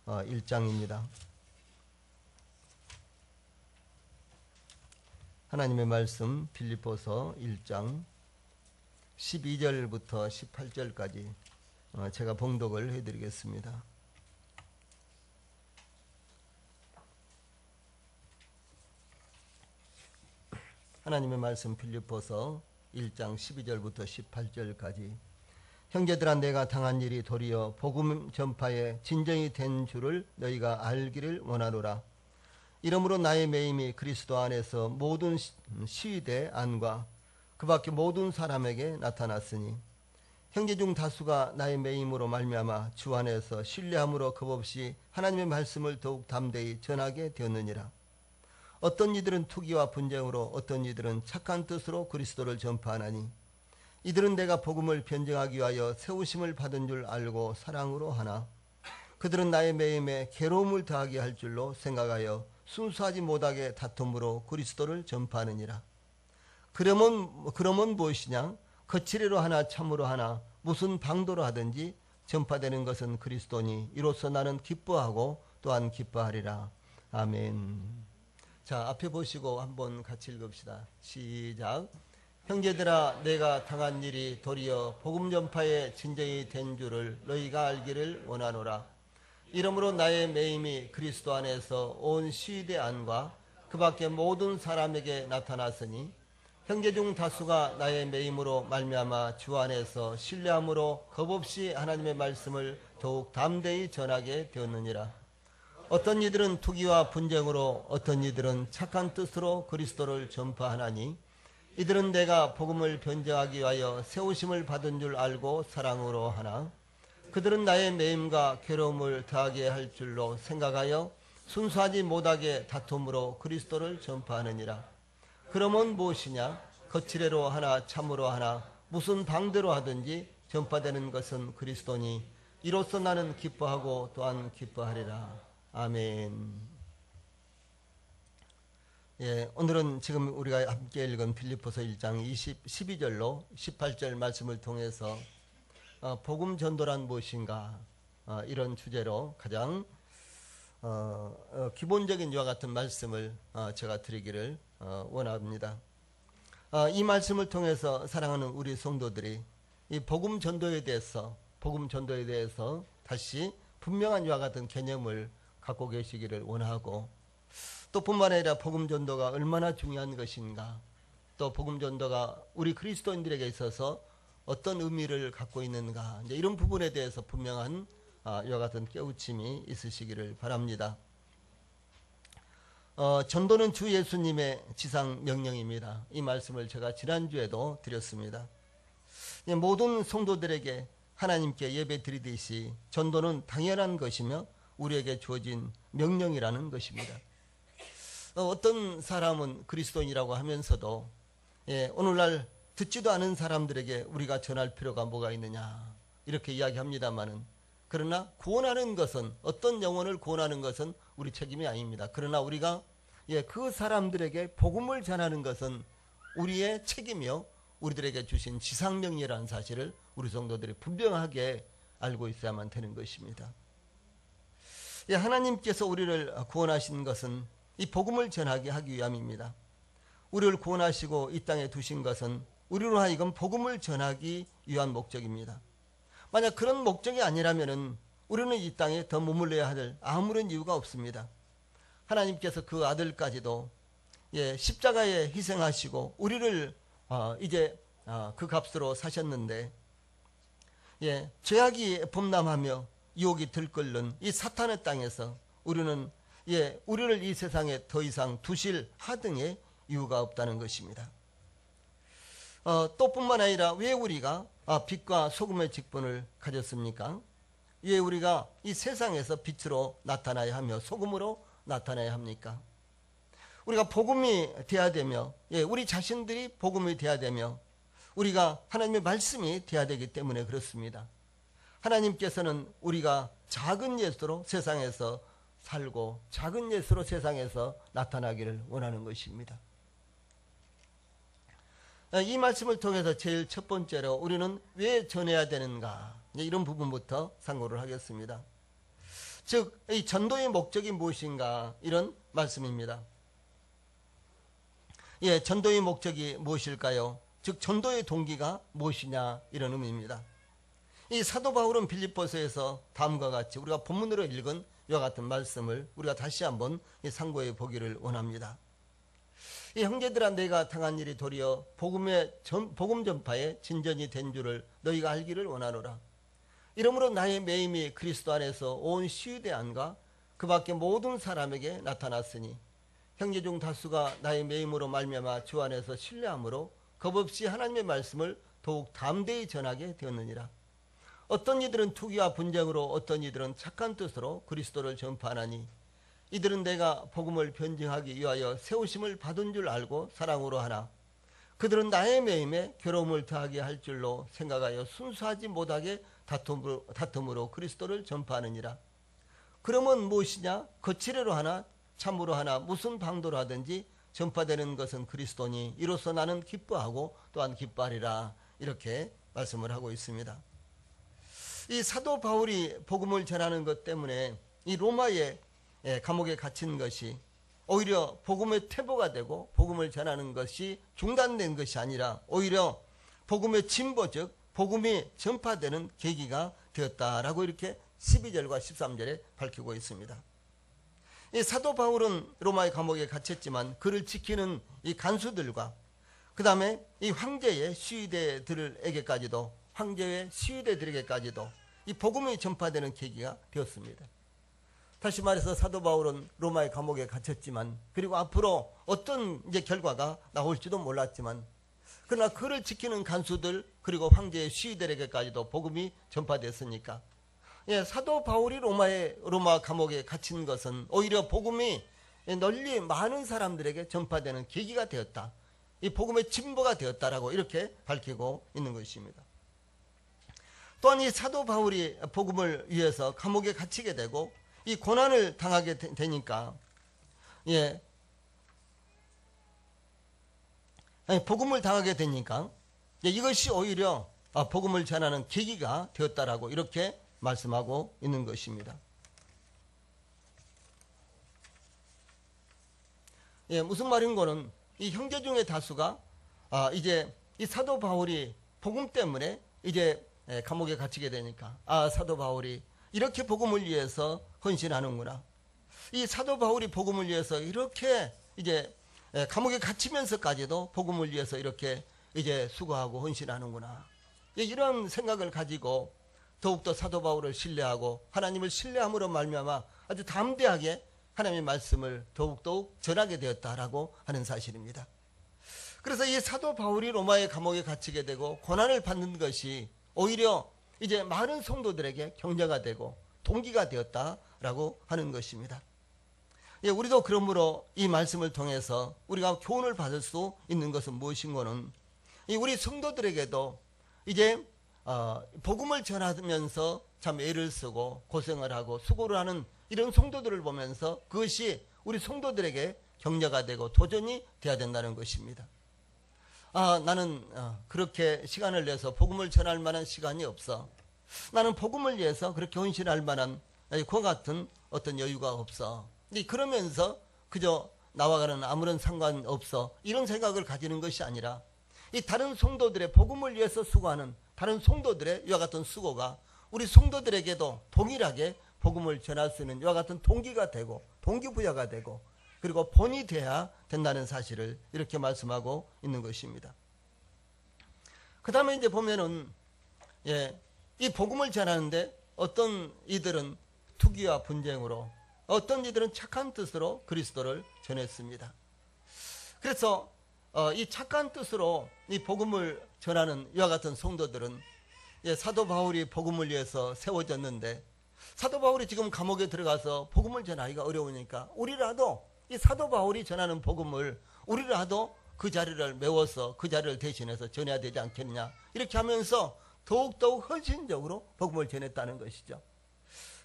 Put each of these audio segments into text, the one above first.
1장입니다. 하나님의 말씀 빌립보서 1장 12절부터 18절까지 제가 봉독을 해드리겠습니다. 하나님의 말씀 빌립보서 1장 12절부터 18절까지 형제들아 내가 당한 일이 도리어 복음 전파에 진정이 된 줄을 너희가 알기를 원하노라. 이러므로 나의 매임이 그리스도 안에서 모든 시위대 안과 그 밖에 모든 사람에게 나타났으니 형제 중 다수가 나의 매임으로 말미암아 주 안에서 신뢰함으로 겁없이 하나님의 말씀을 더욱 담대히 전하게 되었느니라. 어떤 이들은 투기와 분쟁으로 어떤 이들은 착한 뜻으로 그리스도를 전파하나니 이들은 내가 복음을 변증하기 위하여 세우심을 받은 줄 알고 사랑으로 하나 그들은 나의 매임에 괴로움을 더하게 할 줄로 생각하여 순수하지 못하게 다툼으로 그리스도를 전파하느니라. 그러면 무엇이냐? 거칠애로 하나 참으로 하나 무슨 방도로 하든지 전파되는 것은 그리스도니 이로써 나는 기뻐하고 또한 기뻐하리라. 아멘. 자, 앞에 보시고 한번 같이 읽읍시다. 시작. 형제들아 내가 당한 일이 도리어 복음 전파의 진정이 된 줄을 너희가 알기를 원하노라. 이러므로 나의 매임이 그리스도 안에서 온 시위대 안과 그 밖에 모든 사람에게 나타났으니 형제 중 다수가 나의 매임으로 말미암아 주 안에서 신뢰함으로 겁없이 하나님의 말씀을 더욱 담대히 전하게 되었느니라. 어떤 이들은 투기와 분쟁으로 어떤 이들은 착한 뜻으로 그리스도를 전파하나니 이들은 내가 복음을 변증하기 위하여 세우심을 받은 줄 알고 사랑으로 하나 그들은 나의 매임과 괴로움을 더하게 할 줄로 생각하여 순수하지 못하게 다툼으로 그리스도를 전파하느니라. 그러면 무엇이냐? 거칠애로 하나 참으로 하나 무슨 방대로 하든지 전파되는 것은 그리스도니 이로써 나는 기뻐하고 또한 기뻐하리라. 아멘. 예, 오늘은 지금 우리가 함께 읽은 빌립보서 1장 12절로 18절 말씀을 통해서 복음 전도란 무엇인가 이런 주제로 가장 기본적인 이와 같은 말씀을 제가 드리기를 원합니다. 이 말씀을 통해서 사랑하는 우리 성도들이 이 복음 전도에 대해서 다시 분명한 이와 같은 개념을 갖고 계시기를 원하고 또 뿐만 아니라 복음 전도가 얼마나 중요한 것인가 또 복음 전도가 우리 그리스도인들에게 있어서 어떤 의미를 갖고 있는가 이런 부분에 대해서 분명한 이와 같은 깨우침이 있으시기를 바랍니다. 전도는 주 예수님의 지상 명령입니다. 이 말씀을 제가 지난주에도 드렸습니다. 모든 성도들에게 하나님께 예배 드리듯이 전도는 당연한 것이며 우리에게 주어진 명령이라는 것입니다. 어떤 사람은 그리스도인이라고 하면서도 오늘날 듣지도 않은 사람들에게 우리가 전할 필요가 뭐가 있느냐 이렇게 이야기합니다마는 그러나 구원하는 것은 어떤 영혼을 구원하는 것은 우리 책임이 아닙니다. 그러나 우리가 그 사람들에게 복음을 전하는 것은 우리의 책임이요 우리들에게 주신 지상명령이라는 사실을 우리 성도들이 분명하게 알고 있어야만 되는 것입니다. 하나님께서 우리를 구원하신 것은 이 복음을 전하게 하기 위함입니다. 우리를 구원하시고 이 땅에 두신 것은 우리로 하여금 복음을 전하기 위한 목적입니다. 만약 그런 목적이 아니라면 우리는 이 땅에 더 머물러야 할 아무런 이유가 없습니다. 하나님께서 그 아들까지도 십자가에 희생하시고 우리를 이제 그 값으로 사셨는데 죄악이 범람하며 유혹이 들끓는 이 사탄의 땅에서 우리는 우리를 이 세상에 더 이상 두실 하등의 이유가 없다는 것입니다. 또 뿐만 아니라 왜 우리가 빛과 소금의 직분을 가졌습니까? 왜 우리가 이 세상에서 빛으로 나타나야 하며 소금으로 나타나야 합니까? 우리가 복음이 돼야 되며 우리 자신들이 복음이 돼야 되며 우리가 하나님의 말씀이 돼야 되기 때문에 그렇습니다. 하나님께서는 우리가 작은 예수로 세상에서 살고 작은 예수로 세상에서 나타나기를 원하는 것입니다. 이 말씀을 통해서 제일 첫 번째로 우리는 왜 전해야 되는가 이런 부분부터 상고를 하겠습니다. 즉, 이 전도의 목적이 무엇인가? 이런 말씀입니다. 예, 전도의 목적이 무엇일까요? 즉, 전도의 동기가 무엇이냐? 이런 의미입니다. 이 사도 바울은 빌립보서에서 다음과 같이 우리가 본문으로 읽은 이와 같은 말씀을 우리가 다시 한번 상고해 보기를 원합니다. 이 형제들아, 내가 당한 일이 도리어 복음 전파에 진전이 된 줄을 너희가 알기를 원하노라. 이러므로 나의 매임이 그리스도 안에서 온 시위대 안과 그 밖에 모든 사람에게 나타났으니 형제 중 다수가 나의 매임으로 말미암아 주 안에서 신뢰함으로 겁없이 하나님의 말씀을 더욱 담대히 전하게 되었느니라. 어떤 이들은 투기와 분쟁으로, 어떤 이들은 착한 뜻으로 그리스도를 전파하나니 이들은 내가 복음을 변증하기 위하여 세우심을 받은 줄 알고 사랑으로 하나 그들은 나의 매임에 괴로움을 더하게 할 줄로 생각하여 순수하지 못하게 다툼으로 그리스도를 전파하느니라. 그러면 무엇이냐? 거칠애로 하나 참으로 하나 무슨 방도로 하든지 전파되는 것은 그리스도니 이로써 나는 기뻐하고 또한 기뻐하리라. 이렇게 말씀을 하고 있습니다. 이 사도 바울이 복음을 전하는 것 때문에 이 로마의 감옥에 갇힌 것이 오히려 복음의 퇴보가 되고 복음을 전하는 것이 중단된 것이 아니라 오히려 복음의 진보, 즉 복음이 전파되는 계기가 되었다라고 이렇게 12절과 13절에 밝히고 있습니다. 이 사도 바울은 로마의 감옥에 갇혔지만 그를 지키는 이 간수들과 그 다음에 이 황제의 시위대들에게까지도 이 복음이 전파되는 계기가 되었습니다. 다시 말해서 사도 바울은 로마의 감옥에 갇혔지만 그리고 앞으로 어떤 이제 결과가 나올지도 몰랐지만 그러나 그를 지키는 간수들 그리고 황제의 시위대에게까지도 복음이 전파됐으니까 사도 바울이 로마 감옥에 갇힌 것은 오히려 복음이 널리 많은 사람들에게 전파되는 계기가 되었다. 이 복음의 진보가 되었다라고 이렇게 밝히고 있는 것입니다. 또한 이 사도 바울이 복음을 위해서 감옥에 갇히게 되고 이 고난을 당하게 되니까 복음을 당하게 되니까 이것이 오히려 복음을 전하는 계기가 되었다라고 이렇게 말씀하고 있는 것입니다. 무슨 말인고는 이 형제 중에 다수가 이제 이 사도 바울이 복음 때문에 이제 감옥에 갇히게 되니까 사도 바울이 이렇게 복음을 위해서 헌신하는구나. 이 사도 바울이 복음을 위해서 이렇게 이제 감옥에 갇히면서까지도 복음을 위해서 이렇게 이제 수고하고 헌신하는구나. 이런 생각을 가지고 더욱더 사도 바울을 신뢰하고 하나님을 신뢰함으로 말미암아 아주 담대하게 하나님의 말씀을 더욱더욱 전하게 되었다라고 하는 사실입니다. 그래서 이 사도 바울이 로마의 감옥에 갇히게 되고 고난을 받는 것이 오히려 이제 많은 성도들에게 격려가 되고 동기가 되었다라고 하는 것입니다. 우리도 그러므로 이 말씀을 통해서 우리가 교훈을 받을 수 있는 것은 무엇인고는 우리 성도들에게도 이제 복음을 전하면서 참 애를 쓰고 고생을 하고 수고를 하는 이런 성도들을 보면서 그것이 우리 성도들에게 격려가 되고 도전이 돼야 된다는 것입니다. 나는 그렇게 시간을 내서 복음을 전할 만한 시간이 없어. 나는 복음을 위해서 그렇게 헌신할 만한 그와 같은 어떤 여유가 없어. 그러면서 그저 나와가는 아무런 상관없어. 이런 생각을 가지는 것이 아니라 이 다른 성도들의 복음을 위해서 수고하는 다른 성도들의 이와 같은 수고가 우리 성도들에게도 동일하게 복음을 전할 수 있는 이와 같은 동기가 되고 동기부여가 되고 그리고 본이 돼야 된다는 사실을 이렇게 말씀하고 있는 것입니다. 그 다음에 이제 보면은 이 복음을 전하는데 어떤 이들은 투기와 분쟁으로 어떤 이들은 착한 뜻으로 그리스도를 전했습니다. 그래서 이 착한 뜻으로 이 복음을 전하는 이와 같은 성도들은 사도 바울이 복음을 위해서 세워졌는데 사도 바울이 지금 감옥에 들어가서 복음을 전하기가 어려우니까 우리라도 이 사도 바울이 전하는 복음을 우리라도 그 자리를 메워서 그 자리를 대신해서 전해야 되지 않겠냐 이렇게 하면서 더욱더욱 헌신적으로 복음을 전했다는 것이죠.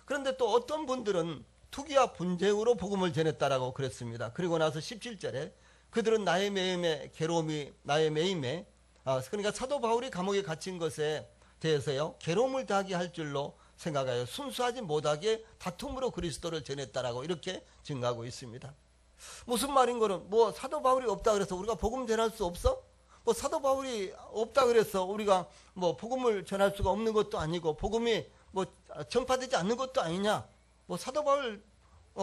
그런데 또 어떤 분들은 투기와 분쟁으로 복음을 전했다라고 그랬습니다. 그리고 나서 17절에 그들은 나의 매임에 괴로움이 나의 매임에 그러니까 사도 바울이 감옥에 갇힌 것에 대해서요 괴로움을 당하게 할 줄로 생각하여 순수하지 못하게 다툼으로 그리스도를 전했다라고 이렇게 증가하고 있습니다. 무슨 말인 거는 뭐 사도 바울이 없다 그래서 우리가 복음 전할 수 없어? 뭐 사도 바울이 없다 그래서 우리가 뭐 복음을 전할 수가 없는 것도 아니고 복음이 뭐 전파되지 않는 것도 아니냐? 뭐 사도 바울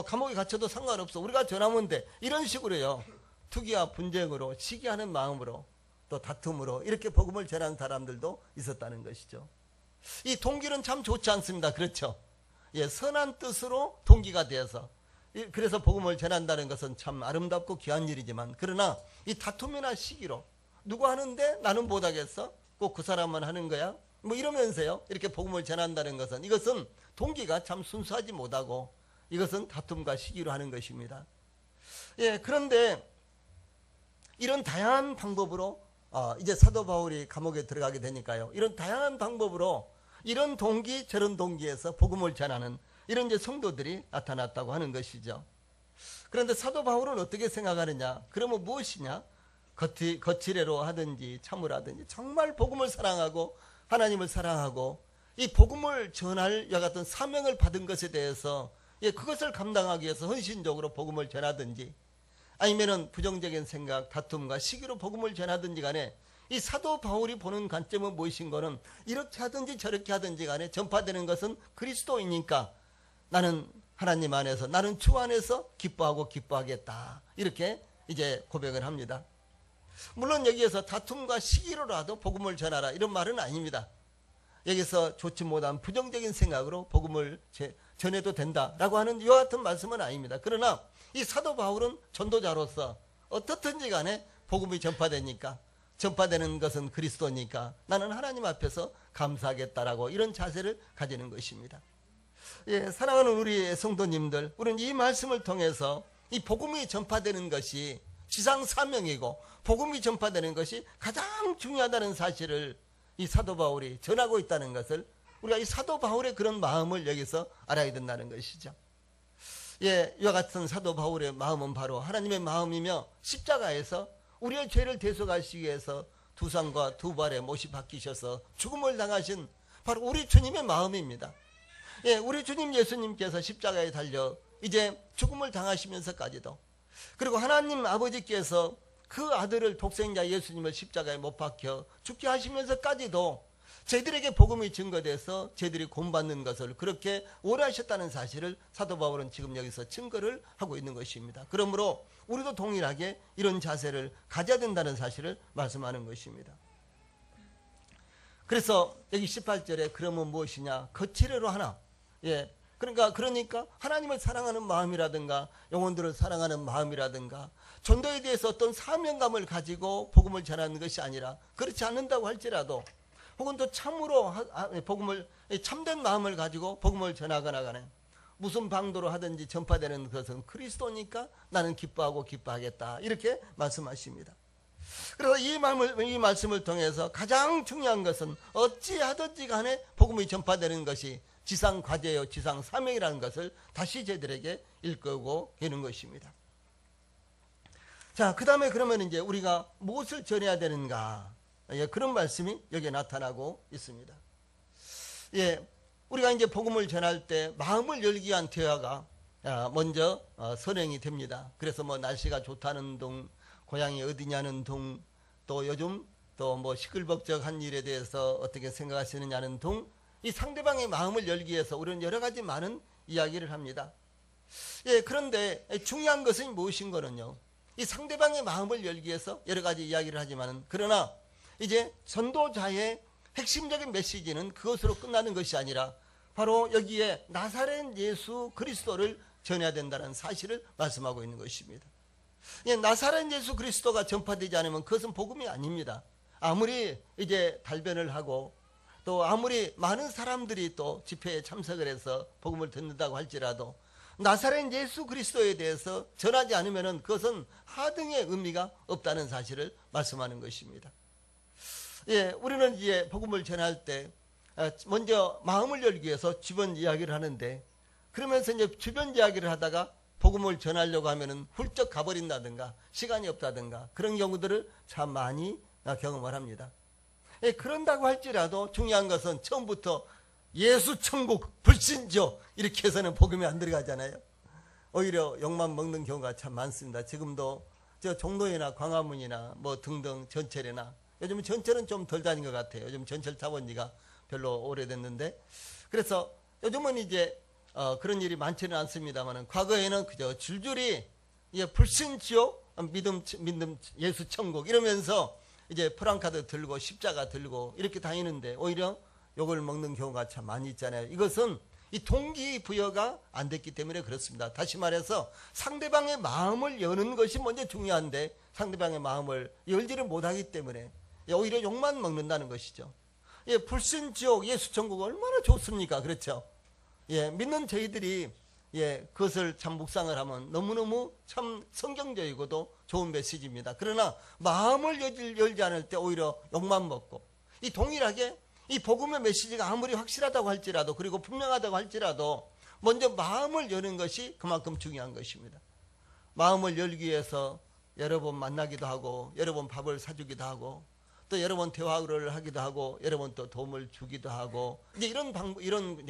감옥에 갇혀도 상관없어. 우리가 전하면 돼. 이런 식으로요. 투기와 분쟁으로 시기하는 마음으로 또 다툼으로 이렇게 복음을 전하는 사람들도 있었다는 것이죠. 이 동기는 참 좋지 않습니다. 그렇죠? 예, 선한 뜻으로 동기가 되어서 그래서 복음을 전한다는 것은 참 아름답고 귀한 일이지만 그러나 이 다툼이나 시기로 누가 하는데 나는 못하겠어? 꼭 그 사람만 하는 거야? 뭐 이러면서요 이렇게 복음을 전한다는 것은 이것은 동기가 참 순수하지 못하고 이것은 다툼과 시기로 하는 것입니다. 예, 그런데 이런 다양한 방법으로 이제 사도 바울이 감옥에 들어가게 되니까요. 이런 다양한 방법으로 이런 동기 저런 동기에서 복음을 전하는 이런 이제 성도들이 나타났다고 하는 것이죠. 그런데 사도 바울은 어떻게 생각하느냐? 그러면 무엇이냐? 거칠애로 하든지 참으로 하든지 정말 복음을 사랑하고 하나님을 사랑하고 이 복음을 전할 여 같은 사명을 받은 것에 대해서 그것을 감당하기 위해서 헌신적으로 복음을 전하든지 아니면은 부정적인 생각, 다툼과 시기로 복음을 전하든지 간에 이 사도 바울이 보는 관점은 무엇인 거는 이렇게 하든지 저렇게 하든지 간에 전파되는 것은 그리스도이니까 나는 하나님 안에서 나는 주 안에서 기뻐하고 기뻐하겠다. 이렇게 이제 고백을 합니다. 물론 여기에서 다툼과 시기로라도 복음을 전하라 이런 말은 아닙니다. 여기서 좋지 못한 부정적인 생각으로 복음을 전해도 된다라고 하는 이와 같은 말씀은 아닙니다. 그러나 이 사도 바울은 전도자로서 어떻든지 간에 복음이 전파되니까 전파되는 것은 그리스도니까 나는 하나님 앞에서 감사하겠다라고 이런 자세를 가지는 것입니다. 예, 사랑하는 우리 성도님들, 우리는 이 말씀을 통해서 이 복음이 전파되는 것이 지상 사명이고 복음이 전파되는 것이 가장 중요하다는 사실을 이 사도 바울이 전하고 있다는 것을 우리가 이 사도 바울의 그런 마음을 여기서 알아야 된다는 것이죠. 예, 이와 같은 사도 바울의 마음은 바로 하나님의 마음이며 십자가에서 우리의 죄를 대속하시기 위해서 두 상과 두 발에 못이 박히셔서 죽음을 당하신 바로 우리 주님의 마음입니다. 예, 우리 주님 예수님께서 십자가에 달려 이제 죽음을 당하시면서까지도 그리고 하나님 아버지께서 그 아들을 독생자 예수님을 십자가에 못 박혀 죽게 하시면서까지도 저희들에게 복음이 증거돼서 저희들이 구원받는 것을 그렇게 오래하셨다는 사실을 사도 바울은 지금 여기서 증거를 하고 있는 것입니다. 그러므로 우리도 동일하게 이런 자세를 가져야 된다는 사실을 말씀하는 것입니다. 그래서 여기 18절에 그러면 무엇이냐? 거칠애로 하나. 예. 그러니까 하나님을 사랑하는 마음이라든가 영혼들을 사랑하는 마음이라든가 전도에 대해서 어떤 사명감을 가지고 복음을 전하는 것이 아니라 그렇지 않는다고 할지라도 혹은 또 참으로 복음을 참된 마음을 가지고 복음을 전하거나 간에 무슨 방도로 하든지 전파되는 것은 그리스도니까 나는 기뻐하고 기뻐하겠다 이렇게 말씀하십니다. 그래서 이 말씀을 통해서 가장 중요한 것은 어찌하든지 간에 복음이 전파되는 것이 지상 과제요 지상 사명이라는 것을 다시 저희들에게 일깨우고 있는 것입니다. 자, 그 다음에 그러면 이제 우리가 무엇을 전해야 되는가? 예, 그런 말씀이 여기에 나타나고 있습니다. 예, 우리가 이제 복음을 전할 때 마음을 열기 위한 대화가 먼저 선행이 됩니다. 그래서 뭐 날씨가 좋다는 둥, 고향이 어디냐는 둥, 또 요즘 또 뭐 시끌벅적한 일에 대해서 어떻게 생각하시느냐는 둥, 이 상대방의 마음을 열기 위해서 우리는 여러 가지 많은 이야기를 합니다. 예, 그런데 중요한 것은 무엇인 거는요. 이 상대방의 마음을 열기 위해서 여러 가지 이야기를 하지만은 그러나 이제 전도자의 핵심적인 메시지는 그것으로 끝나는 것이 아니라 바로 여기에 나사렛 예수 그리스도를 전해야 된다는 사실을 말씀하고 있는 것입니다. 예, 나사렛 예수 그리스도가 전파되지 않으면 그것은 복음이 아닙니다. 아무리 이제 달변을 하고 또 아무리 많은 사람들이 또 집회에 참석을 해서 복음을 듣는다고 할지라도 나사렛 예수 그리스도에 대해서 전하지 않으면 그것은 하등의 의미가 없다는 사실을 말씀하는 것입니다. 예, 우리는 이제 복음을 전할 때 먼저 마음을 열기 위해서 주변 이야기를 하는데 그러면서 이제 주변 이야기를 하다가 복음을 전하려고 하면은 훌쩍 가버린다든가 시간이 없다든가 그런 경우들을 참 많이 경험을 합니다. 예, 그런다고 할지라도 중요한 것은 처음부터 예수 천국, 불신지옥 이렇게 해서는 복음이 안 들어가잖아요. 오히려 욕만 먹는 경우가 참 많습니다. 지금도 저 종로이나 광화문이나 뭐 등등 전철이나, 요즘은 전철은 좀 덜 다닌 것 같아요. 요즘 전철 타본 지가 별로 오래됐는데, 그래서 요즘은 이제 그런 일이 많지는 않습니다만, 과거에는 그저 줄줄이 불신지옥, 믿음 예수 천국 이러면서 이제 프랑카드 들고 십자가 들고 이렇게 다니는데, 오히려 욕을 먹는 경우가 참 많이 있잖아요. 이것은 이 동기부여가 안 됐기 때문에 그렇습니다. 다시 말해서 상대방의 마음을 여는 것이 먼저 중요한데, 상대방의 마음을 열지를 못하기 때문에 오히려 욕만 먹는다는 것이죠. 불신지옥, 예수천국 얼마나 좋습니까? 그렇죠? 믿는 저희들이 그것을 참 묵상을 하면 너무너무 참 성경적이고도 좋은 메시지입니다. 그러나 마음을 열지 않을 때 오히려 욕만 먹고, 이 동일하게 이 복음의 메시지가 아무리 확실하다고 할지라도, 그리고 분명하다고 할지라도 먼저 마음을 여는 것이 그만큼 중요한 것입니다. 마음을 열기 위해서 여러 번 만나기도 하고, 여러 번 밥을 사주기도 하고, 또 여러 번 대화를 하기도 하고, 여러 번 또 도움을 주기도 하고, 이제 이런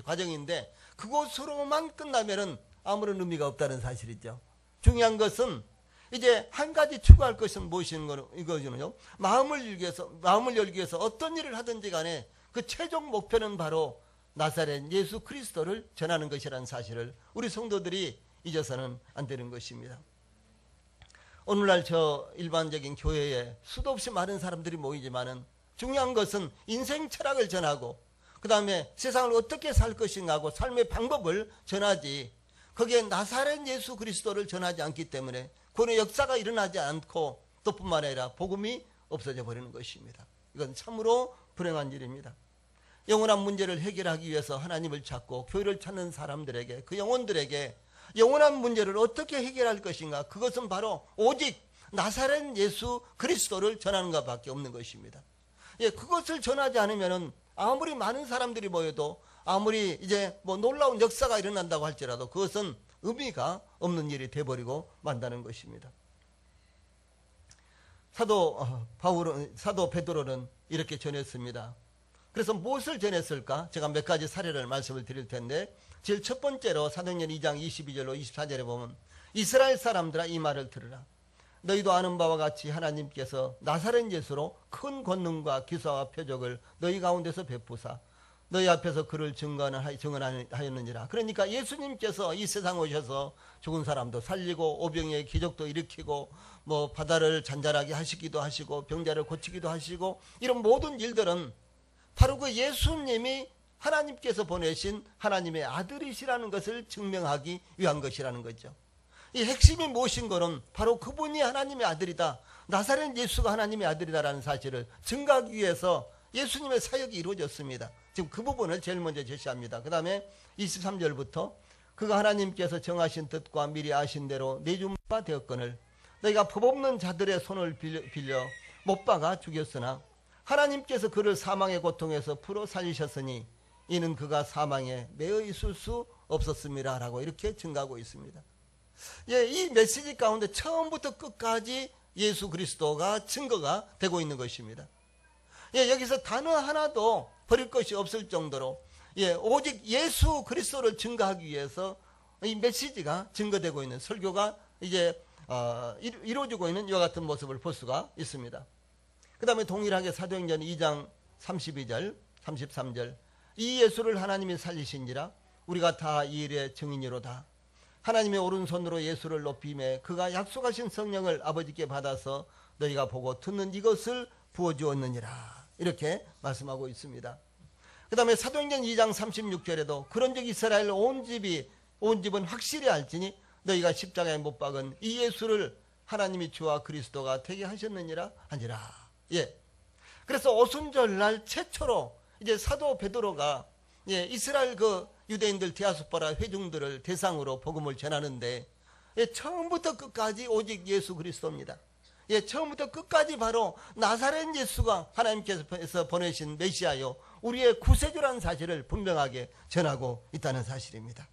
과정인데, 그것으로만 끝나면은 아무런 의미가 없다는 사실이죠. 중요한 것은 이제 한 가지 추구할 것은 무엇인가, 이거는요, 마음을 열기 위해서 어떤 일을 하든지 간에 그 최종 목표는 바로 나사렛 예수 그리스도를 전하는 것이라는 사실을 우리 성도들이 잊어서는 안 되는 것입니다. 오늘날 저 일반적인 교회에 수도 없이 많은 사람들이 모이지만은, 중요한 것은 인생 철학을 전하고, 그 다음에 세상을 어떻게 살 것인가 하고 삶의 방법을 전하지, 거기에 나사렛 예수 그리스도를 전하지 않기 때문에 그의 역사가 일어나지 않고, 또 뿐만 아니라 복음이 없어져 버리는 것입니다. 이건 참으로 불행한 일입니다. 영원한 문제를 해결하기 위해서 하나님을 찾고 교회를 찾는 사람들에게, 그 영혼들에게 영원한 문제를 어떻게 해결할 것인가, 그것은 바로 오직 나사렛 예수 그리스도를 전하는 것밖에 없는 것입니다. 그것을 전하지 않으면 아무리 많은 사람들이 모여도, 아무리 이제 뭐 놀라운 역사가 일어난다고 할지라도 그것은 의미가 없는 일이 돼버리고 만다는 것입니다. 사도 베드로는 이렇게 전했습니다. 그래서 무엇을 전했을까? 제가 몇 가지 사례를 말씀을 드릴 텐데, 제일 첫 번째로 사도행전 2장 22절로 24절에 보면, 이스라엘 사람들아 이 말을 들으라. 너희도 아는 바와 같이 하나님께서 나사렛 예수로 큰 권능과 기사와 표적을 너희 가운데서 베푸사 너희 앞에서 그를 증언하였느니라. 그러니까 예수님께서 이 세상 오셔서 죽은 사람도 살리고, 오병이의 기적도 일으키고, 뭐 바다를 잔잔하게 하시기도 하시고, 병자를 고치기도 하시고, 이런 모든 일들은 바로 그 예수님이 하나님께서 보내신 하나님의 아들이시라는 것을 증명하기 위한 것이라는 거죠. 이 핵심이 무엇인 거는 바로 그분이 하나님의 아들이다, 나사렛 예수가 하나님의 아들이다라는 사실을 증거하기 위해서 예수님의 사역이 이루어졌습니다. 지금 그 부분을 제일 먼저 제시합니다. 그 다음에 23절부터 그가 하나님께서 정하신 뜻과 미리 아신 대로 내준 바 되었거늘 너희가 법 없는 자들의 손을 빌려 못 박아 죽였으나 하나님께서 그를 사망의 고통에서 풀어 살리셨으니 이는 그가 사망에 매여 있을 수 없었습니다 라고 이렇게 증거하고 있습니다. 이 메시지 가운데 처음부터 끝까지 예수 그리스도가 증거가 되고 있는 것입니다. 여기서 단어 하나도 버릴 것이 없을 정도로 오직 예수 그리스도를 증거하기 위해서 이 메시지가 증거되고 있는, 설교가 이제 이루어지고 있는 이와 같은 모습을 볼 수가 있습니다. 그 다음에 동일하게 사도행전 2장 32절 33절 이 예수를 하나님이 살리신지라 우리가 다 이 일의 증인이로다. 하나님의 오른손으로 예수를 높이매 그가 약속하신 성령을 아버지께 받아서 너희가 보고 듣는 이것을 부어주었느니라. 이렇게 말씀하고 있습니다. 그 다음에 사도행전 2장 36절에도 그런즉 이스라엘 온 집은 확실히 알지니 너희가 십자가에 못 박은 이 예수를 하나님이 주와 그리스도가 되게 하셨느니라 하니라. 그래서 오순절날 최초로 이제 사도 베드로가 이스라엘 그 유대인들 디아스포라 회중들을 대상으로 복음을 전하는데 처음부터 끝까지 오직 예수 그리스도입니다. 처음부터 끝까지 바로 나사렛 예수가 하나님께서 보내신 메시아요 우리의 구세주라는 사실을 분명하게 전하고 있다는 사실입니다.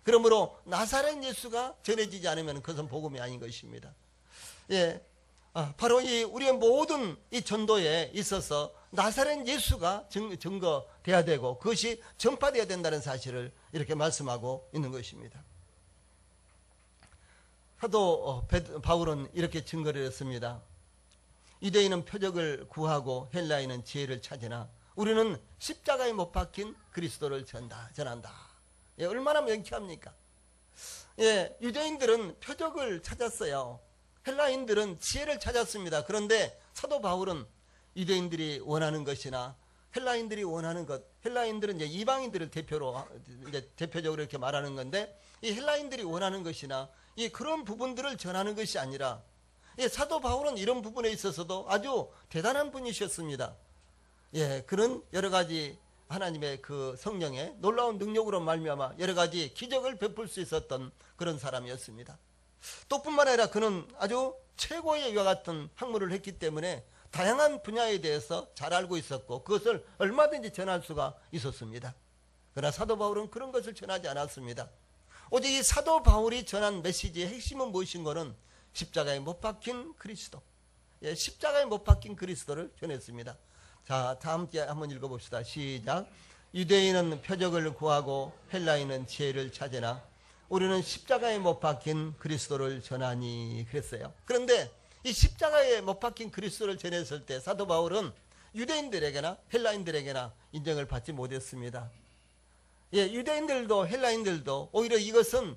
그러므로 나사렛 예수가 전해지지 않으면 그것은 복음이 아닌 것입니다. 바로 이 우리의 모든 이 전도에 있어서 나사렛 예수가 증거돼야 되고 그것이 전파되어야 된다는 사실을 이렇게 말씀하고 있는 것입니다. 사도 바울은 이렇게 증거를 했습니다. 유대인은 표적을 구하고 헬라인은 지혜를 찾으나 우리는 십자가에 못 박힌 그리스도를 전한다. 예, 얼마나 명쾌합니까? 예, 유대인들은 표적을 찾았어요. 헬라인들은 지혜를 찾았습니다. 그런데 사도 바울은 유대인들이 원하는 것이나 헬라인들이 원하는 것, 헬라인들은 이제 이방인들을 대표적으로 이렇게 말하는 건데, 이 헬라인들이 원하는 것이나 그런 부분들을 전하는 것이 아니라, 사도 바울은 이런 부분에 있어서도 아주 대단한 분이셨습니다. 예, 그런 여러 가지 하나님의 그 성령의 놀라운 능력으로 말미암아 여러 가지 기적을 베풀 수 있었던 그런 사람이었습니다. 또 뿐만 아니라 그는 아주 최고의 이와 같은 학문을 했기 때문에 다양한 분야에 대해서 잘 알고 있었고 그것을 얼마든지 전할 수가 있었습니다. 그러나 사도 바울은 그런 것을 전하지 않았습니다. 오직 이 사도 바울이 전한 메시지의 핵심은 무엇인가는 십자가에 못 박힌 그리스도, 예, 십자가에 못 박힌 그리스도를 전했습니다. 자, 다 함께 한번 읽어봅시다. 시작. 유대인은 표적을 구하고 헬라인은 지혜를 찾으나 우리는 십자가에 못 박힌 그리스도를 전하니 그랬어요. 그런데 이 십자가에 못 박힌 그리스도를 전했을 때 사도 바울은 유대인들에게나 헬라인들에게나 인정을 받지 못했습니다. 예, 유대인들도 헬라인들도 오히려 이것은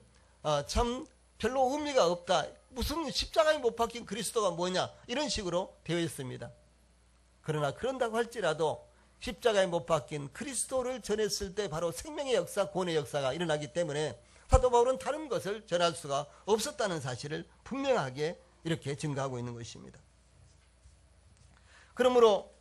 참 별로 의미가 없다. 무슨 십자가에 못 박힌 그리스도가 뭐냐 이런 식으로 되어 있습니다. 그러나 그런다고 할지라도 십자가에 못 박힌 그리스도를 전했을 때 바로 생명의 역사, 구원의 역사가 일어나기 때문에 사도 바울은 다른 것을 전할 수가 없었다는 사실을 분명하게 이렇게 증거하고 있는 것입니다. 그러므로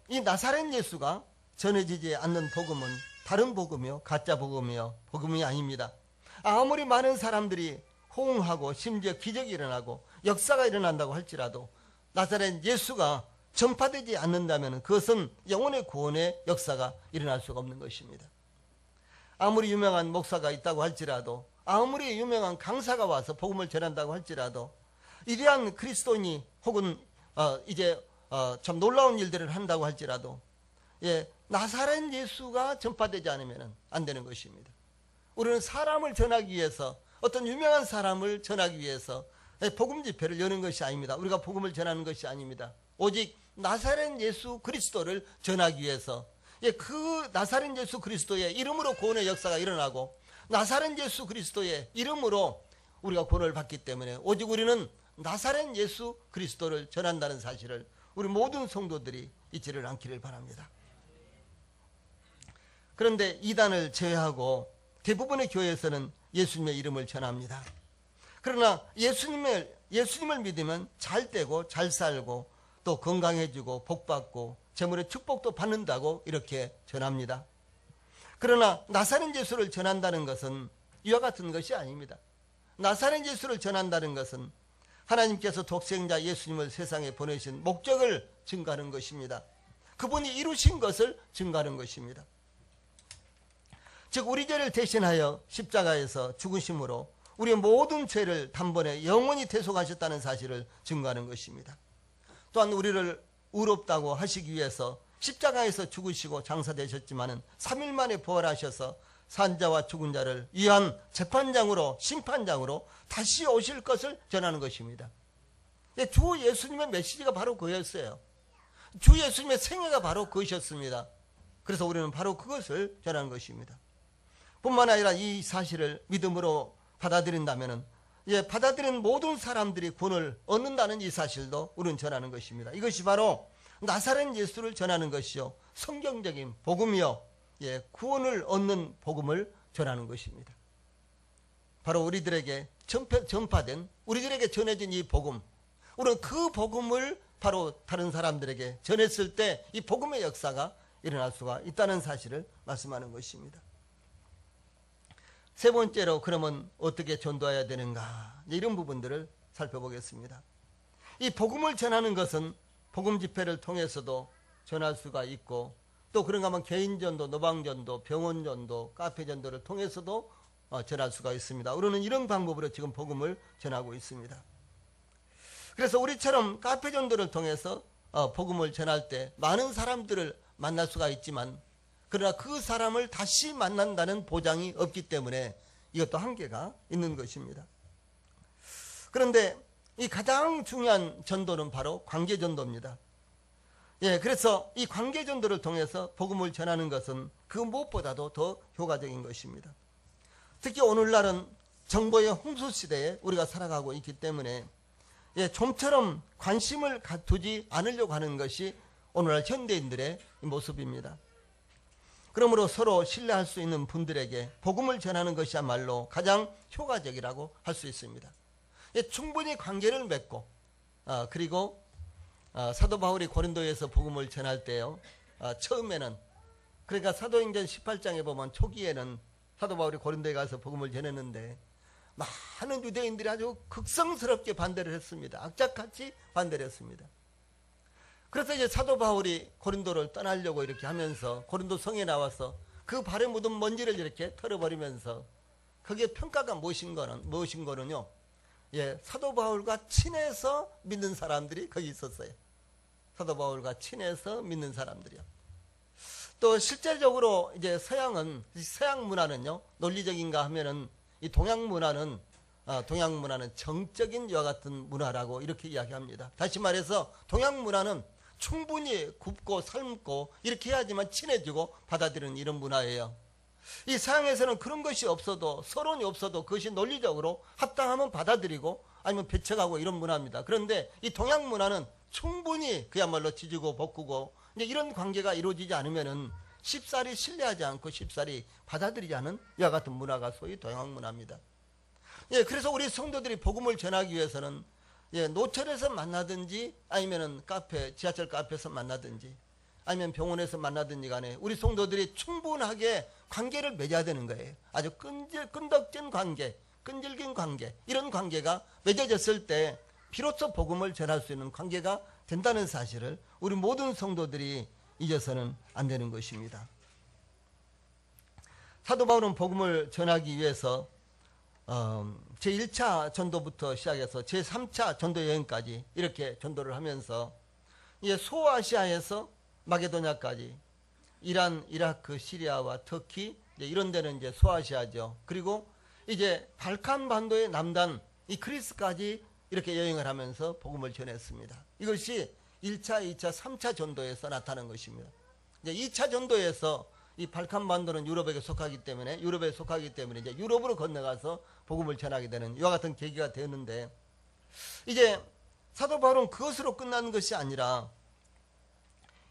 이 나사렛 예수가 전해지지 않는 복음은 다른 복음이요, 가짜 복음이요, 복음이 아닙니다. 아무리 많은 사람들이 호응하고 심지어 기적이 일어나고 역사가 일어난다고 할지라도 나사렛 예수가 전파되지 않는다면 그것은 영혼의 구원의 역사가 일어날 수가 없는 것입니다. 아무리 유명한 목사가 있다고 할지라도, 아무리 유명한 강사가 와서 복음을 전한다고 할지라도, 이러한 그리스도인이 혹은 참 놀라운 일들을 한다고 할지라도, 예, 나사렛 예수가 전파되지 않으면 안 되는 것입니다. 우리는 사람을 전하기 위해서, 어떤 유명한 사람을 전하기 위해서 복음 집회를 여는 것이 아닙니다. 우리가 복음을 전하는 것이 아닙니다. 오직 나사렛 예수 그리스도를 전하기 위해서, 예, 그 나사렛 예수 그리스도의 이름으로 구원의 역사가 일어나고 나사렛 예수 그리스도의 이름으로 우리가 구원을 받기 때문에 오직 우리는 나사렛 예수 그리스도를 전한다는 사실을 우리 모든 성도들이 잊지를 않기를 바랍니다. 그런데 이단을 제외하고 대부분의 교회에서는 예수님의 이름을 전합니다. 그러나 예수님을 믿으면 잘 되고 잘 살고 또 건강해지고 복받고 재물의 축복도 받는다고 이렇게 전합니다. 그러나 나사렛 예수를 전한다는 것은 이와 같은 것이 아닙니다. 나사렛 예수를 전한다는 것은 하나님께서 독생자 예수님을 세상에 보내신 목적을 증거하는 것입니다. 그분이 이루신 것을 증거하는 것입니다. 즉 우리 죄를 대신하여 십자가에서 죽으심으로 우리의 모든 죄를 단번에 영원히 대속하셨다는 사실을 증거하는 것입니다. 또한 우리를 의롭다고 하시기 위해서 십자가에서 죽으시고 장사되셨지만은 3일 만에 부활하셔서 산자와 죽은 자를 위한 재판장으로, 심판장으로 다시 오실 것을 전하는 것입니다. 주 예수님의 메시지가 바로 그였어요. 주 예수님의 생애가 바로 그것이었습니다. 그래서 우리는 바로 그것을 전하는 것입니다. 뿐만 아니라 이 사실을 믿음으로 받아들인다면 받아들인 모든 사람들이 구원을 얻는다는 이 사실도 우리는 전하는 것입니다. 이것이 바로 나사렛 예수를 전하는 것이요, 성경적인 복음이요, 구원을 얻는 복음을 전하는 것입니다. 바로 우리들에게 전파된, 우리들에게 전해진 이 복음, 우리는 그 복음을 바로 다른 사람들에게 전했을 때 이 복음의 역사가 일어날 수가 있다는 사실을 말씀하는 것입니다. 세 번째로 그러면 어떻게 전도해야 되는가, 이런 부분들을 살펴보겠습니다. 이 복음을 전하는 것은 복음 집회를 통해서도 전할 수가 있고, 또 그런가 하면 개인전도, 노방전도, 병원전도, 카페전도를 통해서도 전할 수가 있습니다. 우리는 이런 방법으로 지금 복음을 전하고 있습니다. 그래서 우리처럼 카페 전도를 통해서 복음을 전할 때 많은 사람들을 만날 수가 있지만, 그러나 그 사람을 다시 만난다는 보장이 없기 때문에 이것도 한계가 있는 것입니다. 그런데 이 가장 중요한 전도는 바로 관계전도입니다. 그래서 이 관계전도를 통해서 복음을 전하는 것은 그 무엇보다도 더 효과적인 것입니다. 특히 오늘날은 정보의 홍수 시대에 우리가 살아가고 있기 때문에 좀처럼 관심을 두지 않으려고 하는 것이 오늘날 현대인들의 모습입니다. 그러므로 서로 신뢰할 수 있는 분들에게 복음을 전하는 것이야말로 가장 효과적이라고 할 수 있습니다. 충분히 관계를 맺고, 그리고 사도 바울이 고린도에서 복음을 전할 때요, 처음에는, 그러니까 사도행전 18장에 보면 초기에는 사도 바울이 고린도에 가서 복음을 전했는데 많은 유대인들이 아주 극성스럽게 반대를 했습니다. 악착같이 반대를 했습니다. 그래서 이제 사도 바울이 고린도를 떠나려고 이렇게 하면서 고린도 성에 나와서 그 발에 묻은 먼지를 이렇게 털어버리면서, 거기에 평가가 무엇인 거는요, 사도 바울과 친해서 믿는 사람들이 거기 있었어요. 사도 바울과 친해서 믿는 사람들이요. 또 실제적으로 이제 서양 문화는요, 논리적인가 하면은 이 동양 문화는 정적인 이와 같은 문화라고 이렇게 이야기합니다. 다시 말해서 동양 문화는 충분히 굽고 삶고 이렇게 해야지만 친해지고 받아들이는 이런 문화예요. 이 서양에서는 그런 것이 없어도, 서론이 없어도 그것이 논리적으로 합당하면 받아들이고 아니면 배척하고 이런 문화입니다. 그런데 이 동양 문화는 충분히 그야말로 지지고 볶고 이제 이런 관계가 이루어지지 않으면은 쉽사리 신뢰하지 않고 쉽사리 받아들이지 않은 이와 같은 문화가 소위 동양 문화입니다. 그래서 우리 성도들이 복음을 전하기 위해서는 노천에서 만나든지 아니면은 지하철 카페에서 만나든지 아니면 병원에서 만나든지 간에 우리 성도들이 충분하게 관계를 맺어야 되는 거예요. 아주 끈덕진 관계, 끈질긴 관계, 이런 관계가 맺어졌을 때 비로소 복음을 전할 수 있는 관계가 된다는 사실을 우리 모든 성도들이 잊어서는 안 되는 것입니다. 사도 바울은 복음을 전하기 위해서 제1차 전도부터 시작해서 제3차 전도 여행까지 이렇게 전도를 하면서 소아시아에서 마게도냐까지, 이란, 이라크, 시리아와 터키 이런 데는 이제 소아시아죠. 그리고 이제 발칸 반도의 남단 이 그리스까지 이렇게 여행을 하면서 복음을 전했습니다. 이것이 1차, 2차, 3차 전도에서 나타난 것입니다. 이제 2차 전도에서 이 발칸 반도는 유럽에 속하기 때문에 이제 유럽으로 건너가서 복음을 전하게 되는 이와 같은 계기가 되었는데, 이제 사도 바울은 그것으로 끝나는 것이 아니라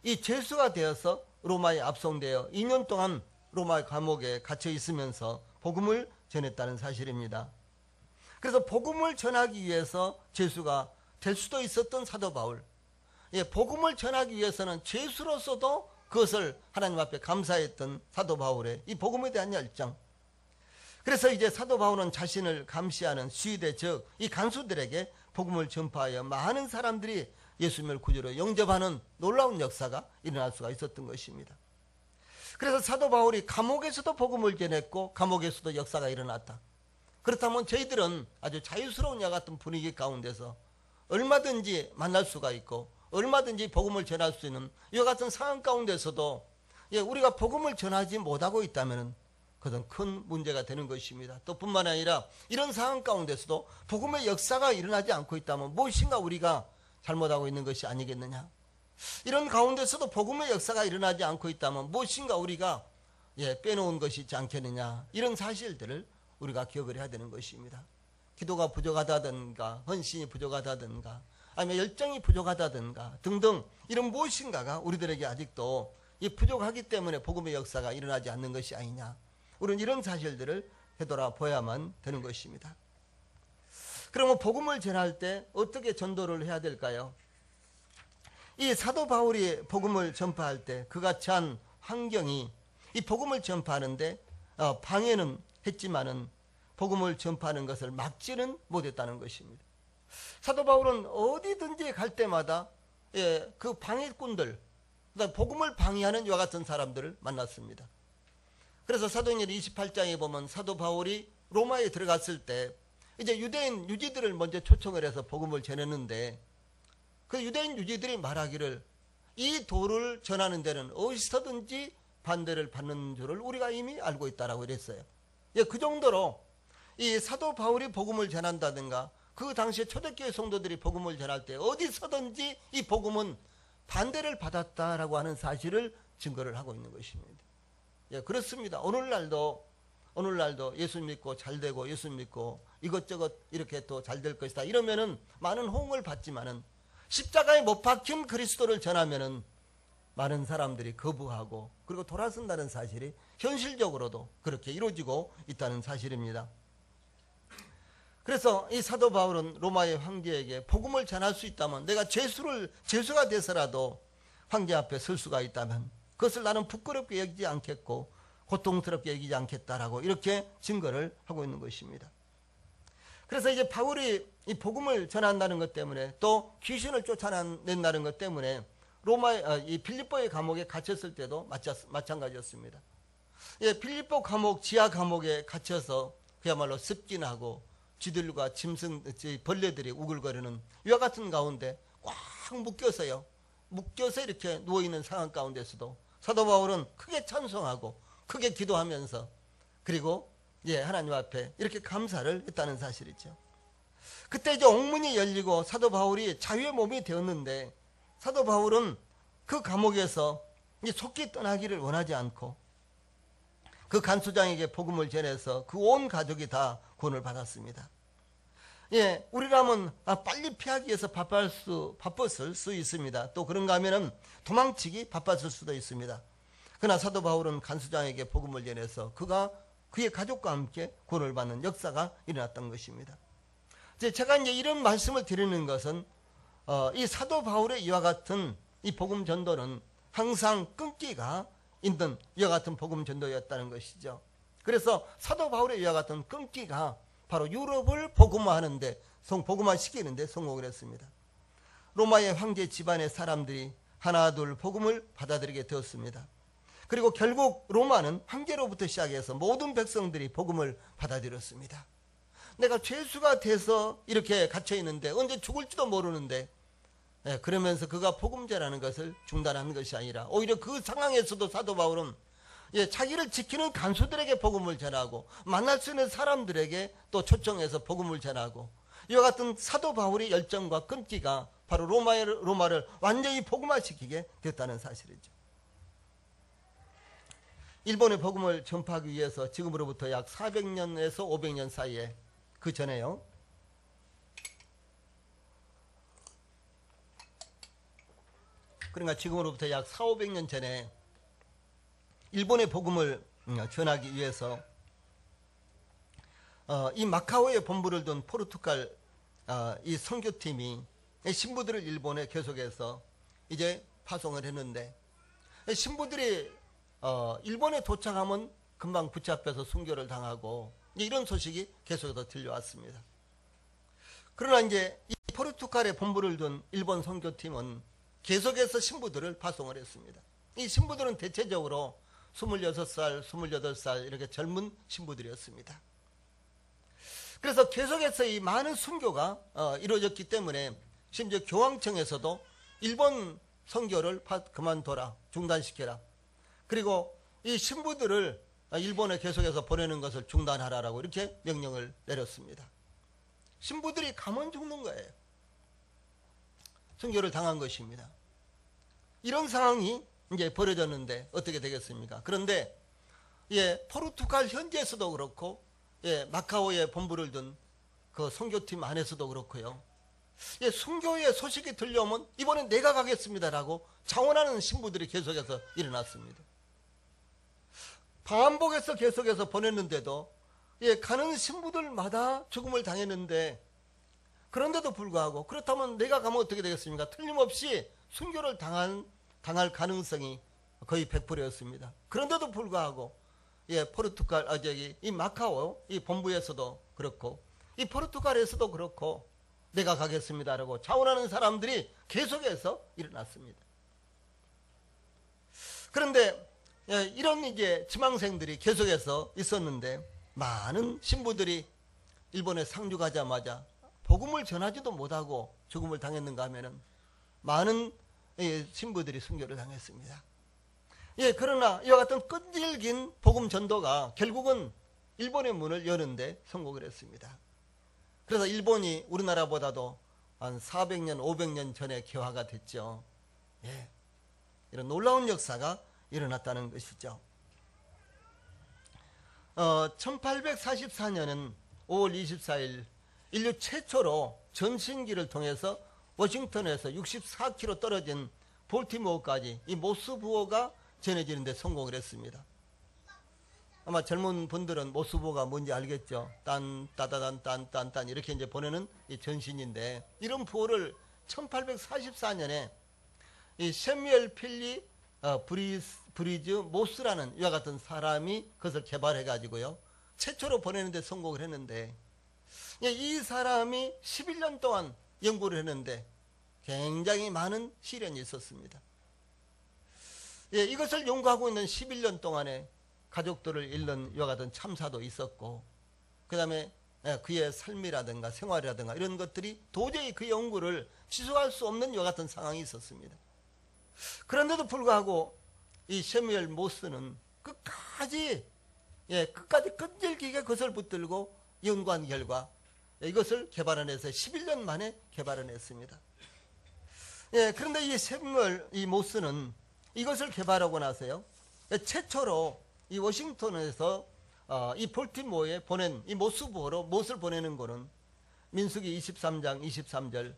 이 죄수가 되어서 로마에 압송되어 2년 동안 로마 감옥에 갇혀 있으면서 복음을 전했다는 사실입니다. 그래서 복음을 전하기 위해서 죄수가 될 수도 있었던 사도 바울, 복음을 전하기 위해서는 죄수로서도 그것을 하나님 앞에 감사했던 사도 바울의 이 복음에 대한 열정. 그래서 이제 사도 바울은 자신을 감시하는 시위대, 즉 이 간수들에게 복음을 전파하여 많은 사람들이 예수님을 구주로 영접하는 놀라운 역사가 일어날 수가 있었던 것입니다. 그래서 사도 바울이 감옥에서도 복음을 전했고 감옥에서도 역사가 일어났다. 그렇다면 저희들은 아주 자유스러운 야 같은 분위기 가운데서 얼마든지 만날 수가 있고 얼마든지 복음을 전할 수 있는 이와 같은 상황 가운데서도 우리가 복음을 전하지 못하고 있다면 그것은 큰 문제가 되는 것입니다. 또 뿐만 아니라 이런 상황 가운데서도 복음의 역사가 일어나지 않고 있다면 무엇인가 우리가 잘못하고 있는 것이 아니겠느냐. 이런 가운데서도 복음의 역사가 일어나지 않고 있다면 무엇인가 우리가 빼놓은 것이 있지 않겠느냐. 이런 사실들을 우리가 기억을 해야 되는 것입니다. 기도가 부족하다든가 헌신이 부족하다든가 아니면 열정이 부족하다든가 등등 이런 무엇인가가 우리들에게 아직도 부족하기 때문에 복음의 역사가 일어나지 않는 것이 아니냐. 우리는 이런 사실들을 되돌아봐야만 되는 것입니다. 그러면 복음을 전할 때 어떻게 전도를 해야 될까요? 이 사도 바울이 복음을 전파할 때 그가 처한 환경이 이 복음을 전파하는데 방해는 했지만은 복음을 전파하는 것을 막지는 못했다는 것입니다. 사도 바울은 어디든지 갈 때마다 그 방해꾼들, 복음을 방해하는 이와 같은 사람들을 만났습니다. 그래서 사도행전 28장에 보면 사도 바울이 로마에 들어갔을 때 이제 유대인 유지들을 먼저 초청을 해서 복음을 전했는데 그 유대인 유지들이 말하기를 이 도를 전하는 데는 어디서든지 반대를 받는 줄을 우리가 이미 알고 있다라고 이랬어요. 예, 그 정도로 이 사도 바울이 복음을 전한다든가 그 당시에 초대교회 성도들이 복음을 전할 때 어디서든지 이 복음은 반대를 받았다라고 하는 사실을 증거를 하고 있는 것입니다. 예, 그렇습니다. 오늘날도 예수 믿고 잘 되고 예수 믿고 이것저것 이렇게 또 잘 될 것이다 이러면은 많은 호응을 받지만은 십자가에 못 박힌 그리스도를 전하면은 많은 사람들이 거부하고 그리고 돌아선다는 사실이 현실적으로도 그렇게 이루어지고 있다는 사실입니다. 그래서 이 사도 바울은 로마의 황제에게 복음을 전할 수 있다면 내가 죄수가 돼서라도 황제 앞에 설 수가 있다면 그것을 나는 부끄럽게 여기지 않겠고 고통스럽게 여기지 않겠다라고 이렇게 증거를 하고 있는 것입니다. 그래서 이제 바울이 이 복음을 전한다는 것 때문에 또 귀신을 쫓아낸다는 것 때문에 이 빌립보의 감옥에 갇혔을 때도 마찬가지였습니다. 예, 빌립보 감옥, 지하 감옥에 갇혀서 그야말로 습진하고 쥐들과 벌레들이 우글거리는 이와 같은 가운데 꽉 묶여서 이렇게 누워있는 상황 가운데서도 사도 바울은 크게 찬송하고 크게 기도하면서 그리고 하나님 앞에 이렇게 감사를 했다는 사실이죠. 그때 이제 옥문이 열리고 사도 바울이 자유의 몸이 되었는데 사도 바울은 그 감옥에서 속히 떠나기를 원하지 않고 그 간수장에게 복음을 전해서 그 온 가족이 다 구원을 받았습니다. 예, 우리라면 빨리 피하기 위해서 바빴을 수 있습니다. 또 그런가 하면은 도망치기 바빴을 수도 있습니다. 그러나 사도 바울은 간수장에게 복음을 전해서 그의 가족과 함께 구원을 받는 역사가 일어났던 것입니다. 제가 이제 이런 말씀을 드리는 것은 이 사도 바울의 이와 같은 이 복음 전도는 항상 끊기가 있는 이와 같은 복음 전도였다는 것이죠. 그래서 사도 바울의 이와 같은 끊기가 바로 유럽을 복음화하는데 복음화시키는데 성공을 했습니다. 로마의 황제 집안의 사람들이 하나둘 복음을 받아들이게 되었습니다. 그리고 결국 로마는 황제로부터 시작해서 모든 백성들이 복음을 받아들였습니다. 내가 죄수가 돼서 이렇게 갇혀있는데 언제 죽을지도 모르는데 그러면서 그가 복음제라는 것을 중단하는 것이 아니라 오히려 그 상황에서도 사도 바울은 자기를 지키는 간수들에게 복음을 전하고 만날 수 있는 사람들에게 또 초청해서 복음을 전하고 이와 같은 사도 바울의 열정과 끈기가 바로 로마를 완전히 복음화시키게 됐다는 사실이죠. 일본의 복음을 전파하기 위해서 지금으로부터 약 400년에서 500년 사이에 그 전에요. 그러니까 지금으로부터 약 400~500년 전에 일본의 복음을 전하기 위해서 이 마카오에 본부를 둔 포르투갈 이 선교팀이 신부들을 일본에 계속해서 이제 파송을 했는데 신부들이 일본에 도착하면 금방 붙잡혀서 순교를 당하고 이런 소식이 계속해서 들려왔습니다. 그러나 이제 이 포르투갈에 본부를 둔 일본 선교팀은 계속해서 신부들을 파송을 했습니다. 이 신부들은 대체적으로 26살, 28살 이렇게 젊은 신부들이었습니다. 그래서 계속해서 이 많은 순교가 이루어졌기 때문에 심지어 교황청에서도 일본 선교를 그만둬라, 중단시켜라. 그리고 이 신부들을 일본에 계속해서 보내는 것을 중단하라라고 이렇게 명령을 내렸습니다. 신부들이 가면 죽는 거예요. 순교를 당한 것입니다. 이런 상황이 이제 벌어졌는데 어떻게 되겠습니까? 그런데 포르투갈 현지에서도 그렇고 마카오에 본부를 둔 그 선교팀 안에서도 그렇고요. 순교의 소식이 들려오면 이번엔 내가 가겠습니다라고 자원하는 신부들이 계속해서 일어났습니다. 반복해서 계속해서 보냈는데도 가는 신부들마다 죽음을 당했는데 그런데도 불구하고 그렇다면 내가 가면 어떻게 되겠습니까? 틀림없이 순교를 당할 가능성이 거의 100%였습니다. 그런데도 불구하고 포르투갈 이 마카오 이 본부에서도 그렇고 이 포르투갈에서도 그렇고 내가 가겠습니다라고 자원하는 사람들이 계속해서 일어났습니다. 그런데 이런 이제 지망생들이 계속해서 있었는데 많은 신부들이 일본에 상륙하자마자 복음을 전하지도 못하고 죽음을 당했는가 하면은 많은 신부들이 순교를 당했습니다. 예, 그러나 이와 같은 끈질긴 복음 전도가 결국은 일본의 문을 여는데 성공을 했습니다. 그래서 일본이 우리나라보다도 한 400년, 500년 전에 개화가 됐죠. 예, 이런 놀라운 역사가 일어났다는 것이죠. 1844년은 5월 24일 인류 최초로 전신기를 통해서 워싱턴에서 64km 떨어진 볼티모어까지 이 모스부호가 전해지는데 성공을 했습니다. 아마 젊은 분들은 모스부호가 뭔지 알겠죠. 딴 따다단 딴 이렇게 이제 보내는 이 전신인데, 이런 부호를 1844년에 이 샘뮤얼 필리 브리즈 모스라는 이와 같은 사람이 그것을 개발해 가지고요 최초로 보내는데 성공을 했는데, 이 사람이 11년 동안 연구를 했는데 굉장히 많은 시련이 있었습니다. 예, 이것을 연구하고 있는 11년 동안에 가족들을 잃는 이와 같은 참사도 있었고, 그 다음에 그의 삶이라든가 생활이라든가 이런 것들이 도저히 그 연구를 지속할 수 없는 이와 같은 상황이 있었습니다. 그런데도 불구하고 이 샘뮤얼 모스는 끝까지 끈질기게 그것을 붙들고 연구한 결과 이것을 개발해내서 11년 만에 개발해냈습니다. 예, 그런데 이 샘뮤얼 이 모스는 이것을 개발하고 나서요 최초로 이 워싱턴에서 이 볼티모어에 보낸 이 모스부호로 못을 보내는 거는 민수기 23장 23절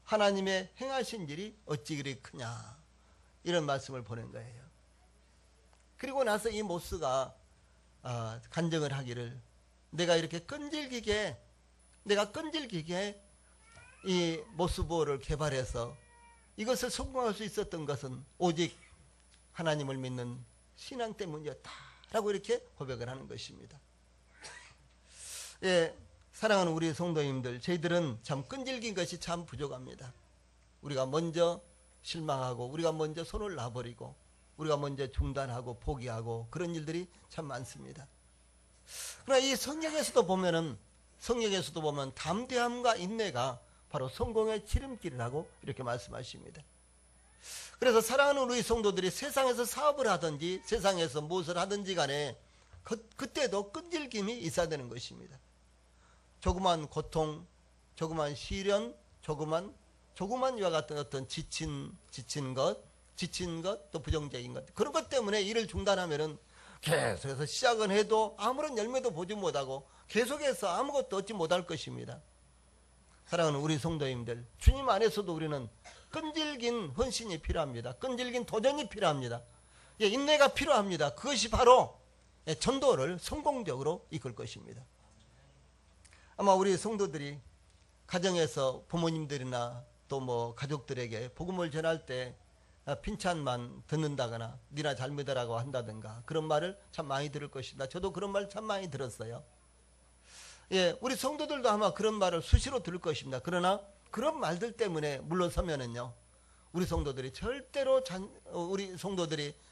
하나님의 행하신 일이 어찌 그리 크냐, 이런 말씀을 보낸 거예요. 그리고 나서 이 모스가 간증을 하기를, 내가 끈질기게 이 모스부호를 개발해서 이것을 성공할 수 있었던 것은 오직 하나님을 믿는 신앙 때문이었다 라고 이렇게 고백을 하는 것입니다. 예, 사랑하는 우리 성도님들, 저희들은 참 끈질긴 것이 참 부족합니다. 우리가 먼저 실망하고, 우리가 먼저 손을 놔버리고, 우리가 먼저 중단하고 포기하고, 그런 일들이 참 많습니다. 그러나 이 성경에서도 보면 담대함과 인내가 바로 성공의 지름길이라고 이렇게 말씀하십니다. 그래서 사랑하는 우리 성도들이 세상에서 사업을 하든지 세상에서 무엇을 하든지 간에 그때도 끈질김이 있어야 되는 것입니다. 조그만 고통, 조그만 시련, 조그만 이와 같은 어떤 지친 것, 또 부정적인 것, 그런 것 때문에 일을 중단하면은 계속해서 시작은 해도 아무런 열매도 보지 못하고 계속해서 아무것도 얻지 못할 것입니다. 사랑하는 우리 성도님들, 주님 안에서도 우리는 끈질긴 헌신이 필요합니다. 끈질긴 도전이 필요합니다. 예, 인내가 필요합니다. 그것이 바로 전도를 성공적으로 이끌 것입니다. 아마 우리 성도들이 가정에서 부모님들이나 또 뭐 가족들에게 복음을 전할 때 핀찬만 듣는다거나 니나 잘 믿으라고 한다든가 그런 말을 참 많이 들을 것입니다. 저도 그런 말 참 많이 들었어요. 예, 우리 성도들도 아마 그런 말을 수시로 들을 것입니다. 그러나 그런 말들 때문에 물러서면은요, 우리 성도들이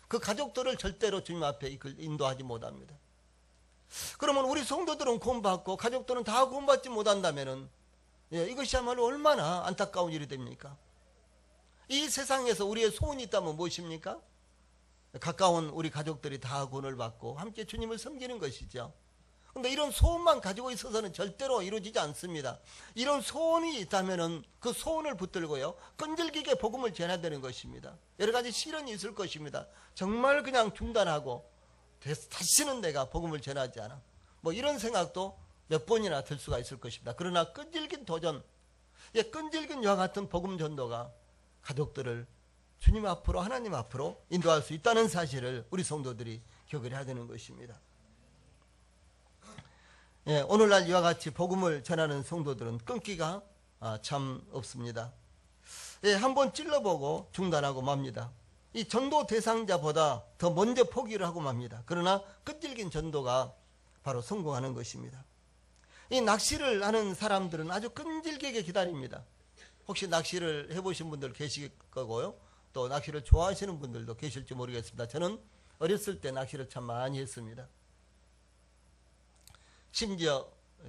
그 가족들을 절대로 주님 앞에 인도하지 못합니다. 그러면 우리 성도들은 구원받고 가족들은 다 구원받지 못한다면은, 예, 이것이야말로 얼마나 안타까운 일이 됩니까? 이 세상에서 우리의 소원이 있다면 무엇입니까? 가까운 우리 가족들이 다 구원을 받고 함께 주님을 섬기는 것이죠. 그런데 이런 소원만 가지고 있어서는 절대로 이루어지지 않습니다. 이런 소원이 있다면은 그 소원을 붙들고요, 끈질기게 복음을 전해야 되는 것입니다. 여러 가지 시련이 있을 것입니다. 정말 그냥 중단하고 다시는 내가 복음을 전하지 않아, 뭐 이런 생각도 몇 번이나 들 수가 있을 것입니다. 그러나 끈질긴 도전, 끈질긴 이와 같은 복음 전도가 가족들을 주님 앞으로, 하나님 앞으로 인도할 수 있다는 사실을 우리 성도들이 기억을 해야 되는 것입니다. 예, 오늘날 이와 같이 복음을 전하는 성도들은 끊기가 참 없습니다. 예, 한번 찔러보고 중단하고 맙니다. 이 전도 대상자보다 더 먼저 포기를 하고 맙니다. 그러나 끈질긴 전도가 바로 성공하는 것입니다. 이 낚시를 하는 사람들은 아주 끈질기게 기다립니다. 혹시 낚시를 해보신 분들 계실 거고요, 또 낚시를 좋아하시는 분들도 계실지 모르겠습니다. 저는 어렸을 때 낚시를 참 많이 했습니다. 심지어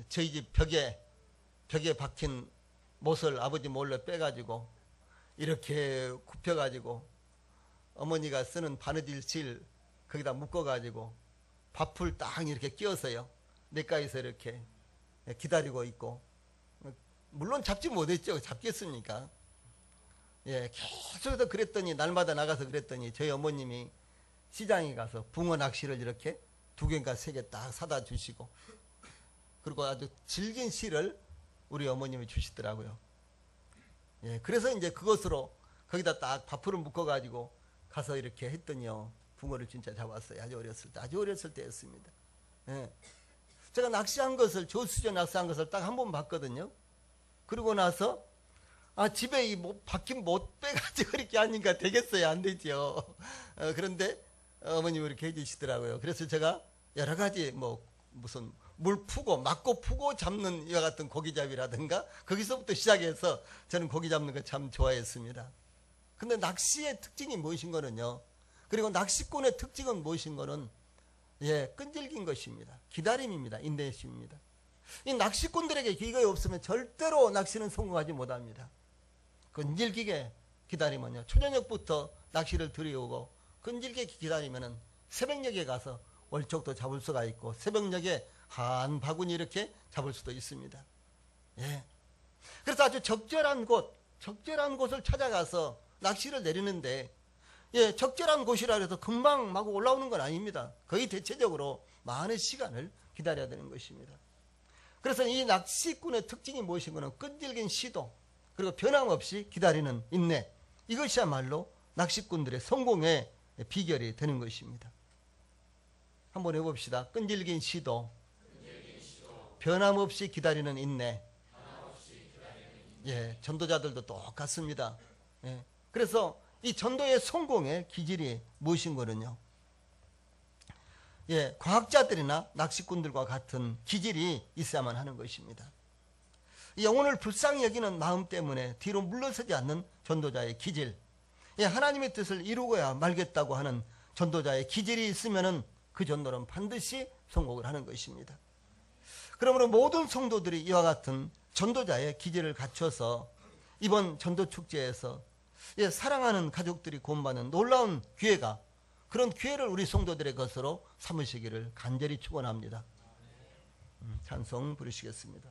저희 집 벽에 박힌 못을 아버지 몰래 빼가지고 이렇게 굽혀가지고 어머니가 쓰는 바느질 거기다 묶어가지고 밥풀 딱 이렇게 끼워서요. 냇가에서 이렇게 기다리고 있고, 물론 잡지 못했죠. 잡겠습니까? 예, 계속해서 그랬더니, 날마다 나가서 그랬더니 저희 어머님이 시장에 가서 붕어 낚시를 이렇게 2개인가 3개 딱 사다 주시고, 그리고 아주 질긴 실을 우리 어머님이 주시더라고요. 예, 그래서 이제 그것으로 거기다 딱 밥풀을 묶어가지고 가서 이렇게 했더니요, 붕어를 진짜 잡았어요. 아주 어렸을 때였습니다. 예. 제가 낚시한 것을, 조수저 낚시한 것을 딱 한 번 봤거든요. 그러고 나서, 집에 박힌 못 빼가지고 이렇게 하니까 되겠어요? 안 되죠. 그런데 어머님이 이렇게 해주시더라고요. 그래서 제가 여러 가지 무슨 물 푸고, 막고 푸고 잡는 이와 같은 고기잡이라든가, 거기서부터 시작해서 저는 고기 잡는 거 참 좋아했습니다. 근데 낚시의 특징이 무엇인 거는요, 그리고 낚시꾼의 특징은 무엇인 거는, 끈질긴 것입니다. 기다림입니다. 인내심입니다. 이 낚시꾼들에게 이거 없으면 절대로 낚시는 성공하지 못합니다. 끈질기게 기다리면요, 초저녁부터 낚시를 들여오고 끈질기게 기다리면은 새벽녘에 가서 월척도 잡을 수가 있고, 새벽녘에 한 바구니 이렇게 잡을 수도 있습니다. 예. 그래서 아주 적절한 곳을 찾아가서 낚시를 내리는데, 적절한 곳이라 해서 금방 막 올라오는 건 아닙니다. 거의 대체적으로 많은 시간을 기다려야 되는 것입니다. 그래서 이 낚시꾼의 특징이 무엇인가는 끈질긴 시도, 그리고 변함없이 기다리는 인내, 이것이야말로 낚시꾼들의 성공의 비결이 되는 것입니다. 한번 해봅시다. 끈질긴 시도, 변함없이 기다리는 인내. 전도자들도 똑같습니다. 그래서 이 전도의 성공의 기질이 무엇인거는요, 과학자들이나 낚시꾼들과 같은 기질이 있어야만 하는 것입니다. 영혼을 불쌍히 여기는 마음 때문에 뒤로 물러서지 않는 전도자의 기질, 하나님의 뜻을 이루고야 말겠다고 하는 전도자의 기질이 있으면은 그 전도는 반드시 성공을 하는 것입니다. 그러므로 모든 성도들이 이와 같은 전도자의 기질을 갖춰서 이번 전도축제에서 사랑하는 가족들이 구원받는 놀라운 기회가, 그런 기회를 우리 성도들의 것으로 삼으시기를 간절히 축원합니다. 찬송 부르시겠습니다.